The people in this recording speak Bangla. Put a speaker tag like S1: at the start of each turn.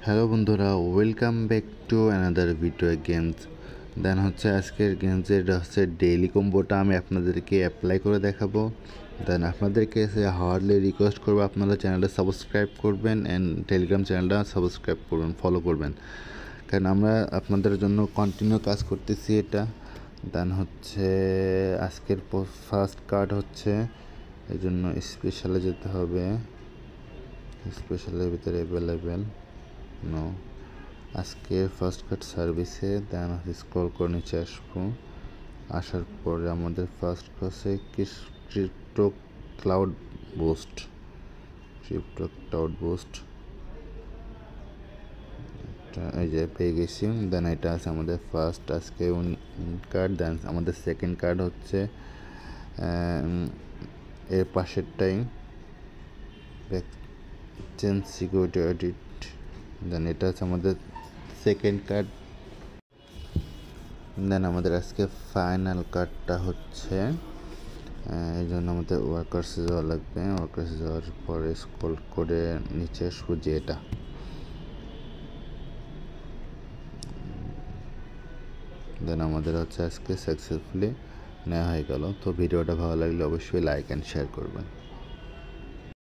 S1: হ্যালো বন্ধুরা, welcome back to another video games. Then হচ্ছে আজকের গেমসের হচ্ছে ডেইলি কম্বোটা আমি আপনাদেরকে অ্যাপ্লাই করে দেখাবো। দেন আপনাদেরকে হার্ডলি রিকোয়েস্ট করবো আপনারা চ্যানেলটা সাবস্ক্রাইব করবেন অ্যান্ড টেলিগ্রাম চ্যানেলটা সাবস্ক্রাইব করবেন, ফলো করবেন, কারণ আমরা আপনাদের জন্য কন্টিনিউ কাজ করতেছি এটা। দেন হচ্ছে আজকের ফার্স্ট কার্ড হচ্ছে, এই জন্য স্পেশালে যেতে হবে। স্পেশালের ভিতরে অ্যাভেলেবেল নো। আজকে ফার্স্ট কাট সার্ভিসে দেন স্ক্রল করে নিচে আসবো। আসার পরে আমাদের ফার্স্ট হচ্ছে crypto cloud boost. Crypto cloud boost এই যে পেয়ে গেছি। দেন এটা আছে আমাদের ফার্স্ট আজকে কার্ড। দেন আমাদের সেকেন্ড কার্ড হচ্ছে এর পাশেরটাই চেঞ্জ সিকিউরিটি অডিট। দেন এটা হচ্ছে আমাদের সেকেন্ড কার্ড। দেন আমাদের আজকে ফাইনাল কার্ডটা হচ্ছে, এই জন্য আমাদের ওয়ার্কার্সে যাওয়া লাগবে। ওয়ার্কার্সে যাওয়ার পরে স্ক্রল করে নিচে সুজি এটা। দেন আমাদের হচ্ছে আজকে সাকসেসফুলি নেওয়া হয়ে গেল। তো ভিডিওটা ভালো লাগলে অবশ্যই লাইক অ্যান্ড শেয়ার করবেন।